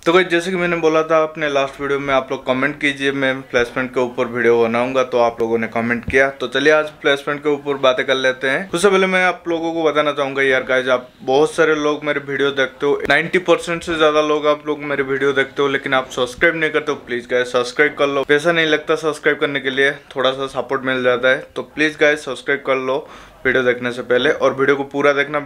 तो गाइस जैसे कि मैंने बोला था अपने लास्ट वीडियो में, आप लोग कमेंट कीजिए, मैं प्लेसमेंट के ऊपर वीडियो बनाऊंगा। तो आप लोगों ने कमेंट किया, तो चलिए आज प्लेसमेंट के ऊपर बातें कर लेते हैं। उससे पहले मैं आप लोगों को बताना चाहूंगा यार गाइस, आप बहुत सारे लोग मेरे वीडियो देखते हो, 90% से ज्यादा लोग आप लोग मेरे वीडियो देखते हो, लेकिन आप सब्सक्राइब नहीं करते हो। प्लीज गाइस सब्सक्राइब कर लो, पैसा नहीं लगता सब्सक्राइब करने के लिए, थोड़ा सा सपोर्ट मिल जाता है। तो प्लीज गाइस सब्सक्राइब कर लो वीडियो देखने से पहले, और वीडियो को पूरा देखना।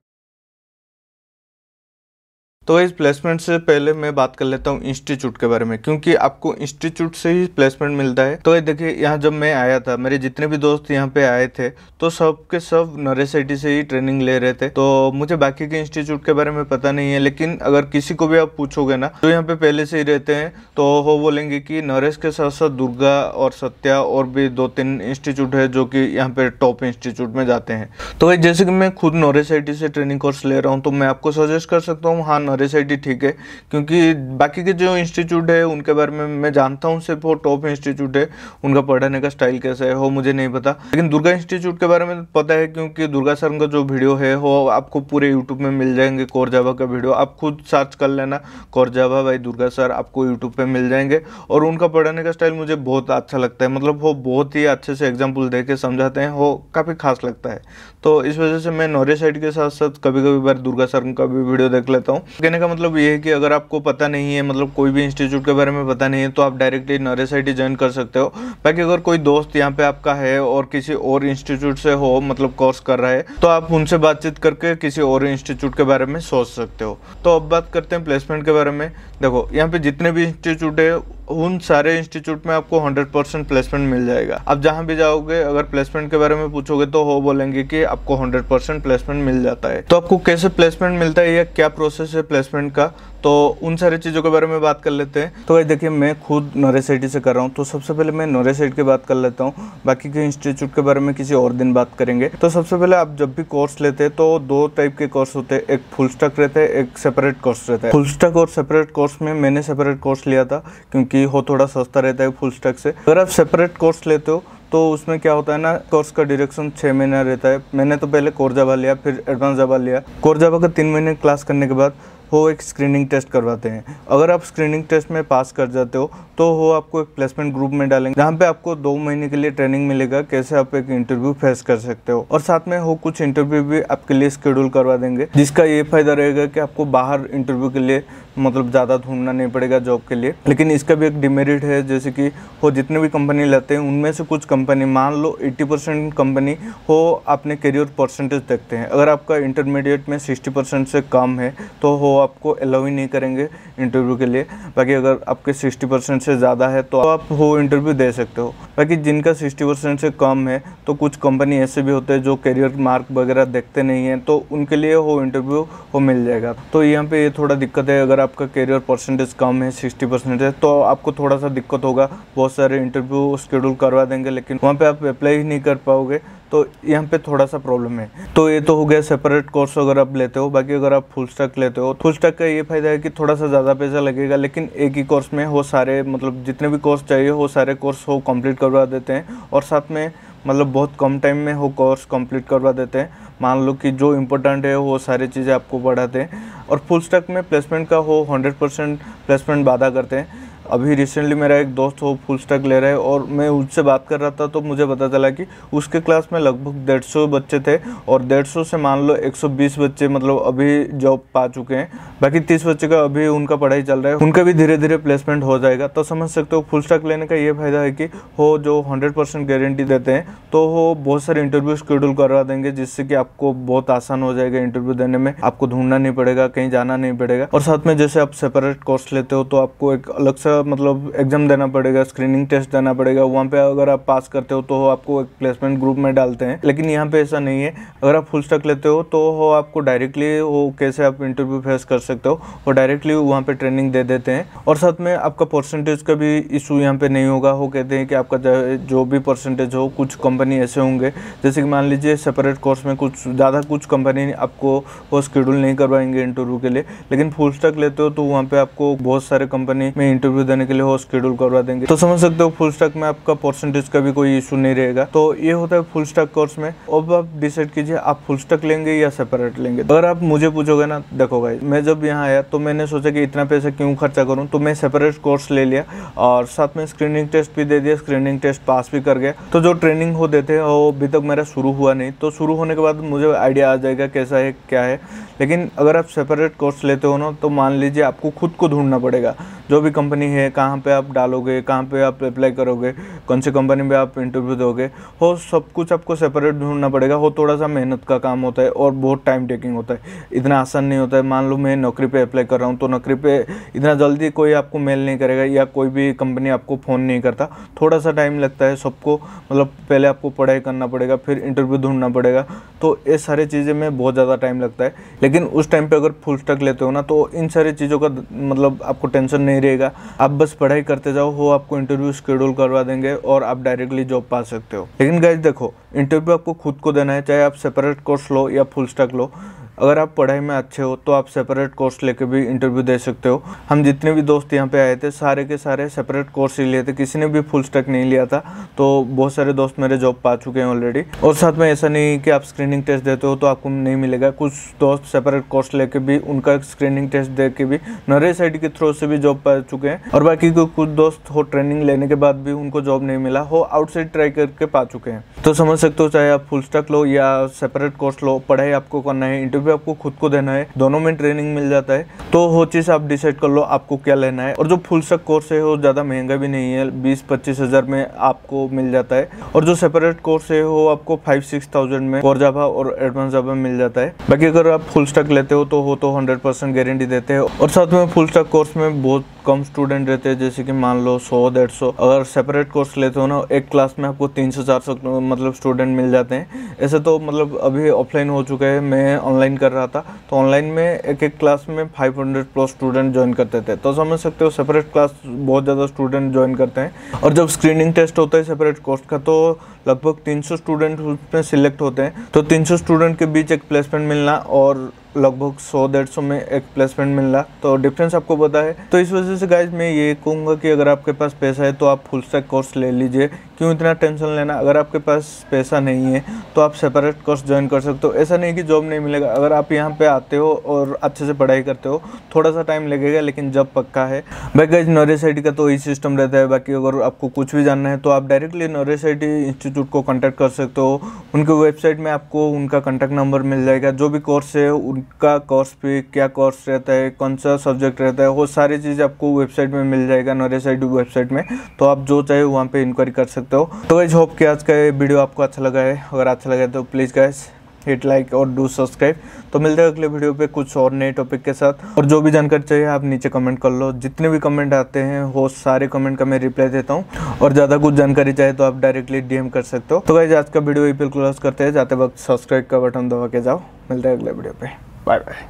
तो इस प्लेसमेंट से पहले मैं बात कर लेता हूँ इंस्टीट्यूट के बारे में, क्योंकि आपको इंस्टीट्यूट से ही प्लेसमेंट मिलता है। तो ये देखिए, यहाँ जब मैं आया था, मेरे जितने भी दोस्त यहाँ पे आए थे तो सब के सब नरेश आईटी से ही ट्रेनिंग ले रहे थे। तो मुझे बाकी के इंस्टीट्यूट के बारे में पता नहीं है, लेकिन अगर किसी को भी आप पूछोगे ना, जो यहाँ पे पहले से ही रहते हैं, तो वो बोलेंगे कि नरेश के साथ साथ दुर्गा और सत्या और भी 2-3 इंस्टीट्यूट है जो कि यहाँ पे टॉप इंस्टीट्यूट में जाते हैं। तो जैसे कि मैं खुद नरेश आईटी से ट्रेनिंग कोर्स ले रहा हूँ, तो मैं आपको सजेस्ट कर सकता हूँ, हाँ नरेश आईटी ठीक है, क्योंकि बाकी के जो इंस्टीट्यूट है उनके बारे में मैं जानता हूँ, सिर्फ वो टॉप इंस्टीट्यूट है, उनका पढ़ाने का स्टाइल कैसा है वो मुझे नहीं पता। लेकिन दुर्गा इंस्टीट्यूट के बारे में पता है, क्योंकि दुर्गा सर का जो वीडियो है वो आपको पूरे यूट्यूब में मिल जाएंगे। कोर जावा का वीडियो आप खुद सर्च कर लेना, core Java by Durga sir, आपको यूट्यूब पे मिल जाएंगे। और उनका पढ़ाने का स्टाइल मुझे बहुत अच्छा लगता है, मतलब वो बहुत ही अच्छे से एग्जाम्पल दे के समझाते हैं, वो काफ़ी खास लगता है। तो इस वजह से मैं नरेश आईटी के साथ साथ कभी कभी बार दुर्गा सर का भी वीडियो देख लेता हूँ। कहने का मतलब ये है कि अगर आपको पता नहीं है, मतलब कोई भी इंस्टीट्यूट के बारे में पता नहीं है, तो आप डायरेक्टली नरेश आईटी ज्वाइन कर सकते हो। बाकी अगर कोई दोस्त यहाँ पे आपका है और किसी और इंस्टीट्यूट से हो, मतलब कोर्स कर रहा है, तो आप उनसे बातचीत करके किसी और इंस्टीट्यूट के बारे में सोच सकते हो। तो अब बात करते हैं प्लेसमेंट के बारे में। देखो यहाँ पे जितने भी इंस्टीट्यूट है, उन सारे इंस्टीट्यूट में आपको 100% प्लेसमेंट मिल जाएगा। आप जहाँ भी जाओगे, अगर प्लेसमेंट के बारे में पूछोगे तो वो बोलेंगे कि आपको 100% प्लेसमेंट मिल जाता है। तो आपको कैसे प्लेसमेंट मिलता है या क्या प्रोसेस है प्लेसमेंट का, तो उन सारी चीज़ों के बारे में बात कर लेते हैं। तो देखिए, मैं खुद नरेश आईटी से कर रहा हूँ, तो सबसे पहले मैं नरेश आईटी की बात कर लेता हूँ, बाकी के इंस्टीट्यूट के बारे में किसी और दिन बात करेंगे। तो सबसे पहले आप जब भी कोर्स लेते हैं तो 2 टाइप के कोर्स होते हैं, एक फुल स्टैक रहता है, एक सेपरेट कोर्स रहता है। फुल स्टैक और सेपरेट कोर्स में मैंने सेपरेट कोर्स लिया था, क्योंकि वो थोड़ा सस्ता रहता है फुल स्टैक से। अगर आप सेपरेट कोर्स लेते हो तो उसमें क्या होता है ना, कोर्स का ड्यूरेशन 6 महीना रहता है। मैंने तो पहले कोर जावा लिया, फिर एडवांस जावा लिया। कोर जावा का 3 महीने क्लास करने के बाद वो एक स्क्रीनिंग टेस्ट करवाते हैं। अगर आप स्क्रीनिंग टेस्ट में पास कर जाते हो तो वो आपको एक प्लेसमेंट ग्रुप में डालेंगे, जहाँ पे आपको 2 महीने के लिए ट्रेनिंग मिलेगा, कैसे आप एक इंटरव्यू फेस कर सकते हो। और साथ में वो कुछ इंटरव्यू भी आपके लिए शेड्यूल करवा देंगे, जिसका ये फायदा रहेगा कि आपको बाहर इंटरव्यू के लिए मतलब ज़्यादा ढूंढना नहीं पड़ेगा जॉब के लिए। लेकिन इसका भी एक डिमेरिट है, जैसे कि वो जितने भी कंपनी लेते हैं उनमें से कुछ कंपनी, मान लो 80% कंपनी वो अपने करियर परसेंटेज देखते हैं। अगर आपका इंटरमीडिएट में 60% से कम है तो वो आपको अलाउ ही नहीं करेंगे इंटरव्यू के लिए। बाकी अगर आपके 60% से ज़्यादा है तो आप वो इंटरव्यू दे सकते हो। बाकी जिनका 60% से कम है, तो कुछ कंपनी ऐसे भी होते हैं जो करियर मार्क वगैरह देखते नहीं हैं, तो उनके लिए वो इंटरव्यू वो मिल जाएगा। तो यहाँ पे ये थोड़ा दिक्कत है, अगर आपका करियर परसेंटेज कम है, 60% है, तो आपको थोड़ा सा दिक्कत होगा। बहुत सारे इंटरव्यू शेड्यूल करवा देंगे, लेकिन वहाँ पे आप अप्लाई ही नहीं कर पाओगे, तो यहाँ पे थोड़ा सा प्रॉब्लम है। तो ये तो हो गया सेपरेट कोर्स अगर आप लेते हो। बाकी अगर आप फुल स्टैक लेते हो, फुल स्टैक का ये फायदा है कि थोड़ा सा ज़्यादा पैसा लगेगा, लेकिन एक ही कोर्स में वो सारे, मतलब जितने भी कोर्स चाहिए वो सारे कोर्स वो कंप्लीट करवा देते हैं। और साथ में मतलब बहुत कम टाइम में वो कोर्स कंप्लीट करवा देते हैं। मान लो कि जो इम्पोर्टेंट है वो सारी चीज़ें आपको पढ़ाते हैं। और फुल स्टैक में प्लेसमेंट का वो 100% प्लेसमेंट वादा करते हैं। अभी रिसेंटली मेरा एक दोस्त वो फुल स्टैक ले रहा है, और मैं उससे बात कर रहा था तो मुझे पता चला कि उसके क्लास में लगभग 150 बच्चे थे, और 150 से मान लो 120 बच्चे मतलब अभी जॉब पा चुके हैं। बाकी 30 बच्चे का अभी उनका पढ़ाई चल रहा है, उनका भी धीरे धीरे प्लेसमेंट हो जाएगा। तो समझ सकते हो फुल स्टैक लेने का ये फायदा है कि वो जो 100% गारंटी देते हैं, तो वो बहुत सारे इंटरव्यू शेड्यूल करवा देंगे, जिससे कि आपको बहुत आसान हो जाएगा इंटरव्यू देने में। आपको ढूंढना नहीं पड़ेगा, कहीं जाना नहीं पड़ेगा। और साथ में जैसे आप सेपरेट कोर्स लेते हो तो आपको एक अलग सा मतलब एग्जाम देना पड़ेगा, स्क्रीनिंग टेस्ट देना पड़ेगा। वहाँ पे अगर आप पास करते हो तो आपको एक प्लेसमेंट ग्रुप में डालते हैं। लेकिन यहाँ पे ऐसा नहीं है। अगर आप फुल स्टैक लेते हो तो वो आपको डायरेक्टली वो कैसे आप इंटरव्यू फेस कर सकते हो वो डायरेक्टली वहाँ पे ट्रेनिंग दे देते हैं। और साथ में आपका परसेंटेज का भी इशू यहाँ पे नहीं होगा। वो कहते हैं कि आपका जो भी परसेंटेज हो, कुछ कंपनी ऐसे होंगे जैसे कि मान लीजिए सेपरेट कोर्स में कुछ कंपनी आपको वो शेड्यूल नहीं करवाएंगे इंटरव्यू के लिए, लेकिन फुल स्टैक लेते हो तो वहाँ पे आपको बहुत सारे कंपनी में इंटरव्यू इंटरव्यू देने के लिए वो शेड्यूल करवा देंगे। तो समझ सकते हो फुल स्टैक में आपका परसेंटेज का भी कोई इशू नहीं रहेगा। तो ये होता है फुल स्टैक कोर्स में। अब आप डिसाइड कीजिए आप फुल स्टैक लेंगे या सेपरेट लेंगे। अगर आप मुझे पूछोगे ना, देखो भाई मैं जब यहाँ आया तो मैंने सोचा कि इतना पैसा क्यों खर्चा करूँ, तो मैं सेपरेट कोर्स ले लिया और साथ में स्क्रीनिंग टेस्ट भी दे दिया, स्क्रीनिंग टेस्ट पास भी कर गया। तो जो ट्रेनिंग हो देते हैं वो अभी तक मेरा शुरू हुआ नहीं, तो शुरू होने के बाद मुझे आइडिया आ जाएगा कैसा है क्या है। लेकिन अगर आप सेपरेट कोर्स लेते हो ना, तो मान लीजिए आपको खुद को ढूंढना पड़ेगा, जो भी कंपनी है कहाँ पे आप डालोगे, कहाँ पे आप अप्लाई करोगे, कौन सी कंपनी में आप इंटरव्यू दोगे, वो सब कुछ आपको सेपरेट ढूंढना पड़ेगा। वो थोड़ा सा मेहनत का काम होता है और बहुत टाइम टेकिंग होता है, इतना आसान नहीं होता है। मान लो मैं नौकरी पे अप्लाई कर रहा हूँ, तो नौकरी पे इतना जल्दी कोई आपको मेल नहीं करेगा या कोई भी कंपनी आपको फ़ोन नहीं करता, थोड़ा सा टाइम लगता है सबको। मतलब पहले आपको पढ़ाई करना पड़ेगा, फिर इंटरव्यू ढूंढना पड़ेगा, तो ये सारी चीज़ें में बहुत ज़्यादा टाइम लगता है। लेकिन उस टाइम पे अगर फुल स्टैक लेते हो ना, तो इन सारी चीज़ों का मतलब आपको टेंशन नहीं रहेगा। आप बस पढ़ाई करते जाओ, वो आपको इंटरव्यू शेड्यूल करवा देंगे और आप डायरेक्टली जॉब पा सकते हो। लेकिन गाइस देखो, इंटरव्यू आपको खुद को देना है, चाहे आप सेपरेट कोर्स लो या फुल स्टैक लो। अगर आप पढ़ाई में अच्छे हो तो आप सेपरेट कोर्स लेके भी इंटरव्यू दे सकते हो। हम जितने भी दोस्त यहाँ पे आए थे सारे के सारे सेपरेट कोर्स ही लिए थे, किसी ने भी फुल स्टैक नहीं लिया था। तो बहुत सारे दोस्त मेरे जॉब पा चुके हैं ऑलरेडी। और साथ में ऐसा नहीं कि आप स्क्रीनिंग टेस्ट देते हो तो आपको नहीं मिलेगा। कुछ दोस्त सेपरेट कोर्स लेके भी उनका स्क्रीनिंग टेस्ट दे के भी नरेश के थ्रू से भी जॉब पा चुके हैं। और बाकी को कुछ दोस्त हो ट्रेनिंग लेने के बाद भी उनको जॉब नहीं मिला, हो आउटसाइड ट्राई करके पा चुके हैं। तो समझ सकते हो, चाहे आप फुल स्टैक लो या सेपरेट कोर्स लो, पढ़ाई आपको करना है, इंटरव्यू आपको खुद को देना है, दोनों में ट्रेनिंग मिल जाता है। तो वो चीज़ आप डिसाइड कर लो आपको क्या लेना है। और जो फुल स्टैक कोर्स है वो ज़्यादा महंगा भी नहीं है, 20-25 हज़ार में आपको मिल जाता है। और जो सेपरेट कोर्स है वो आपको 5-6 थाउजेंड में कोर जावा और एडवांस जावा मिल जाता है। बाकी अगर आप फुल स्टैक लेते हो तो वो तो 100% गारंटी देते हैं। और साथ में फुल स्टैक कोर्स में बहुत कम स्टूडेंट रहते हैं, जैसे कि मान लो 100-150। अगर सेपरेट कोर्स लेते हो ना, एक क्लास में आपको 300-400 मतलब स्टूडेंट मिल जाते हैं। ऐसे तो मतलब अभी ऑफलाइन हो चुका है, मैं ऑनलाइन कर रहा था, तो ऑनलाइन में एक क्लास में 500+ स्टूडेंट ज्वाइन करते थे। तो समझ सकते हो सेपरेट क्लास बहुत ज़्यादा स्टूडेंट ज्वाइन करते हैं। और जब स्क्रीनिंग टेस्ट होता है सेपरेट कोर्स का, तो लगभग 300 स्टूडेंट उसमें सिलेक्ट होते हैं। तो 300 स्टूडेंट के बीच एक प्लेसमेंट मिलना और लगभग 100-150 में एक प्लेसमेंट मिलना, तो डिफरेंस आपको पता है। तो इस वजह से गाइज मैं ये कहूँगा कि अगर आपके पास पैसा है तो आप फुल स्टैक कोर्स ले लीजिए। क्यों इतना टेंशन लेना? अगर आपके पास पैसा नहीं है तो आप सेपरेट कोर्स ज्वाइन कर सकते हो। ऐसा नहीं कि जॉब नहीं मिलेगा। अगर आप यहाँ पे आते हो और अच्छे से पढ़ाई करते हो, थोड़ा सा टाइम लगेगा लेकिन जॉब पक्का है। भाई गाइज नरेश का तो यही सिस्टम रहता है। बाकी अगर आपको कुछ भी जानना है तो आप डायरेक्टली नरेश इंस्टीट्यूट को कॉन्टैक्ट कर सकते हो। उनके वेबसाइट में आपको उनका कॉन्टैक्ट नंबर मिल जाएगा। जो भी कोर्स है उनका कोर्स पे क्या कोर्स रहता है, कौन सा सब्जेक्ट रहता है, वो सारी चीज़ आपको वेबसाइट में मिल जाएगा, नरेश वेबसाइट में। तो आप जो चाहे वहाँ पे इंक्वायरी कर सकते हो। तो गाइस होप कि आज का ये वीडियो आपको अच्छा लगा है। अगर अच्छा लगा तो प्लीज़ गाइस हिट लाइक और डू सब्सक्राइब। तो मिलते हैं अगले वीडियो पे कुछ और नए टॉपिक के साथ। और जो भी जानकारी चाहिए आप नीचे कमेंट कर लो। जितने भी कमेंट आते हैं वो सारे कमेंट का मैं रिप्लाई देता हूँ। और ज़्यादा कुछ जानकारी चाहिए तो आप डायरेक्टली डीएम कर सकते हो। तो गाइस आज का वीडियो यहीं पे क्लोज करते हैं। जाते वक्त सब्सक्राइब का बटन दबा के जाओ। मिलते हैं अगले वीडियो पे। Bye bye.